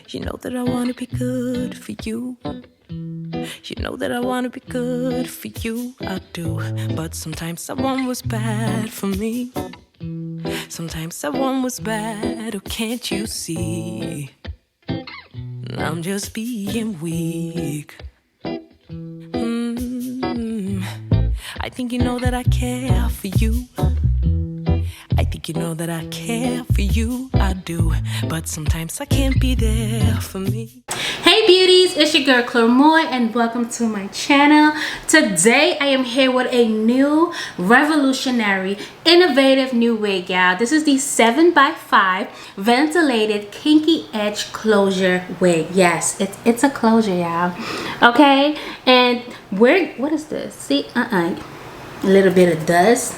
You know that I wanna be good for you. You know that I wanna be good for you, I do. But sometimes someone was bad for me. Sometimes someone was bad, oh can't you see? I'm just being weak. I think you know that I care for you. I think you know that I care for you, I do. But sometimes I can't be there for me. Hey beauties, it's your girl Claire and welcome to my channel. Today I am here with a new, revolutionary, innovative new wig, y'all. This is the 7x5 ventilated kinky edge closure wig. Yes, it's a closure, y'all. Okay, and what is this? See, a little bit of dust.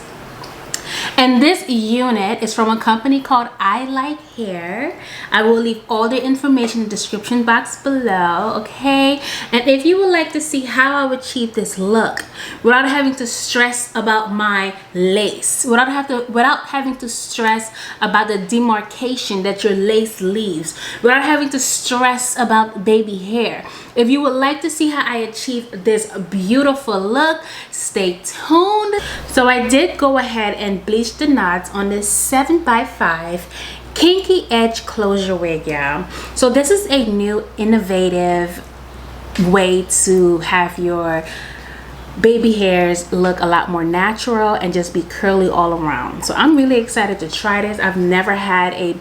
And this unit is from a company called ILIKEHAIR. I will leave all the information in the description box below, okay? And if you would like to see how I achieve this look without having to stress about my lace, without having to stress about the demarcation that your lace leaves, without having to stress about baby hair, if you would like to see how I achieve this beautiful look, stay tuned. So I did go ahead and bleach the knots on this 7x5 kinky edge closure wig, y'all. So this is a new innovative way to have your baby hairs look a lot more natural and just be curly all around. So I'm really excited to try this. I've never had a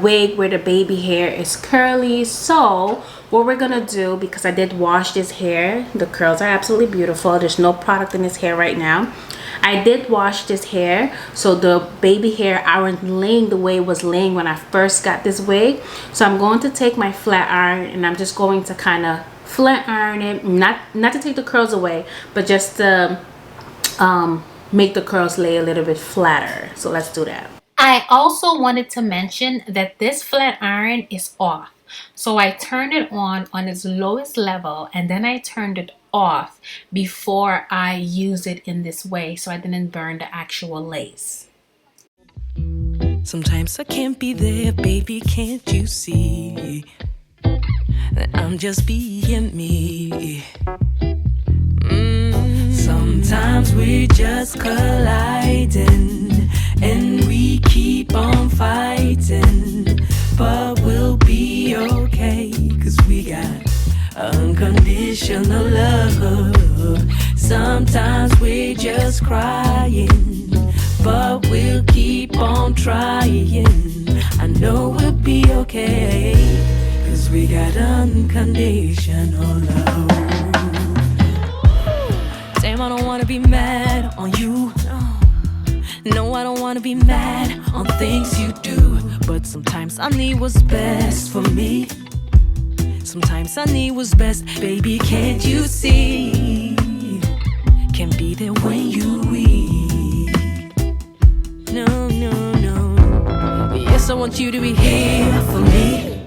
wig where the baby hair is curly. So what we're gonna do, because I did wash this hair, the curls are absolutely beautiful. There's no product in this hair right now. I did wash this hair, so the baby hair aren't laying the way it was laying when I first got this wig. So I'm going to take my flat iron and I'm just going to kind of flat iron it, not to take the curls away, but just to make the curls lay a little bit flatter. So let's do that. I also wanted to mention that this flat iron is off. So I turned it on its lowest level and then I turned it off before I use it in this way so I didn't burn the actual lace. Sometimes I can't be there, baby, can't you see? I'm just being me. Sometimes we're just colliding and we keep on fighting, but we'll be okay, 'cause we got unconditional love. Sometimes we're just crying, but we'll keep on trying. I know we'll be okay, 'cause we got unconditional love. Damn, I don't wanna be mad on you. No, I don't wanna be mad on things you do. But sometimes I need what's best for me. Sometimes I need what's best, baby, can't you see? Can't be there when you weak. No, no, no. Yes, I want you to be here for me.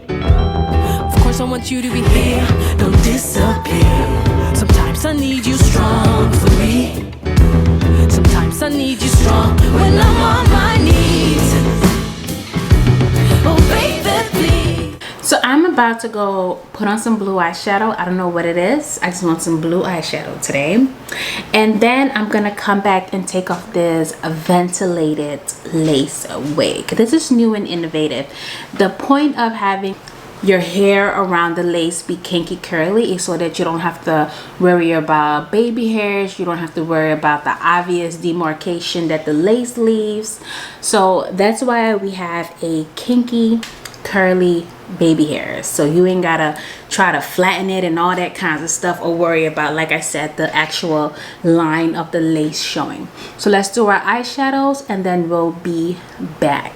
Of course I want you to be here, don't disappear. Sometimes I need you strong for me. Sometimes I need you strong when I'm on my knees. Oh baby, please. So I'm about to go put on some blue eyeshadow. I don't know what it is. I just want some blue eyeshadow today. And then I'm gonna come back and take off this ventilated lace wig. This is new and innovative. The point of having your hair around the lace be kinky curly is so that you don't have to worry about baby hairs. You don't have to worry about the obvious demarcation that the lace leaves. So that's why we have a kinky curly baby hairs. So you ain't gotta try to flatten it and all that kinds of stuff, or worry about, like I said, the actual line of the lace showing. So let's do our eyeshadows and then we'll be back.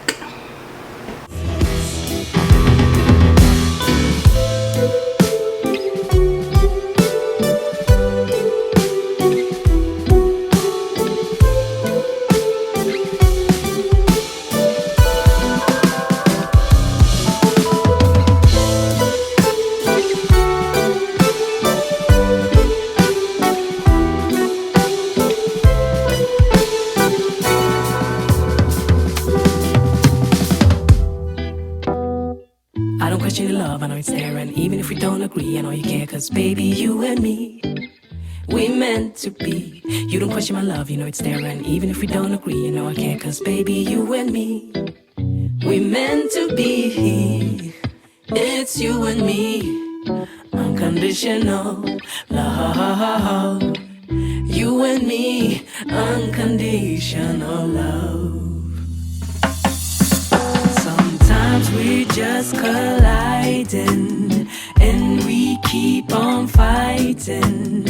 don't question your love, I know it's there. And even if we don't agree, I know you care. Cause baby, you and me, we meant to be. You don't question my love, you know it's there. And even if we don't agree, you know I care. Cause baby, you and me, we meant to be. It's you and me, unconditional love. You and me, unconditional love. Sometimes we just colliding and we keep on fighting,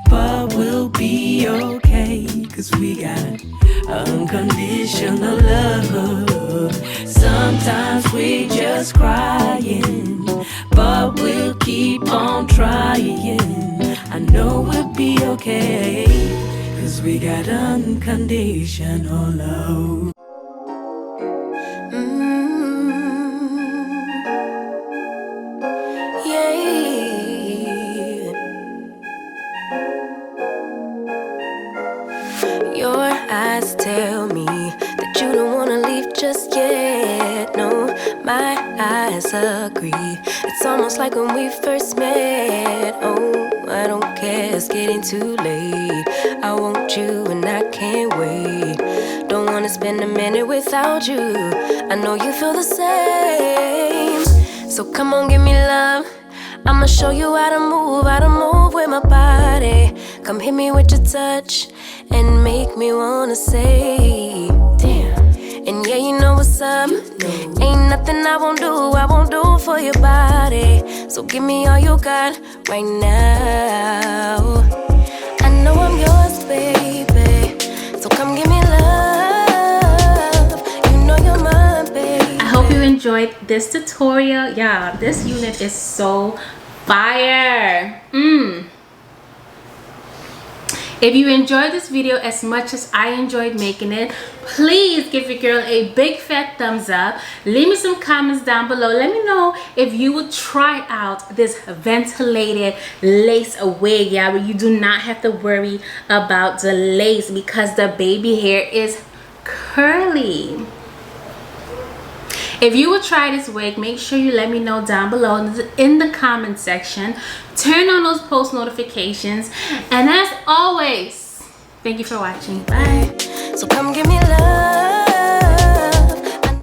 but we'll be okay, cause we got unconditional love. Sometimes we just crying, but we'll keep on trying. I know we'll be okay, cause we got unconditional love. Yeah. Your eyes tell me that you don't wanna leave just yet. No, my eyes agree. It's almost like when we first met. Oh, I don't care, it's getting too late. I want you and I can't wait. Don't wanna spend a minute without you. I know you feel the same. So come on, give me love. I'ma show you how to move with my body. Come hit me with your touch and make me wanna say, damn. And yeah, you know what's up. Ain't nothing I won't do for your body. So give me all you got right now. I know I'm yours, baby. So come give me love. You know you're mine, baby. I hope you enjoyed this tutorial. Yeah, this unit is so fire. If you enjoyed this video as much as I enjoyed making it, please give your girl a big fat thumbs up. Leave me some comments down below. Let me know if you would try out this ventilated lace wig, yeah, where you do not have to worry about the lace because the baby hair is curly. If you would try this wig, make sure you let me know down below in the comment section. Turn on those post notifications. And as always, thank you for watching. Bye. So come give me love.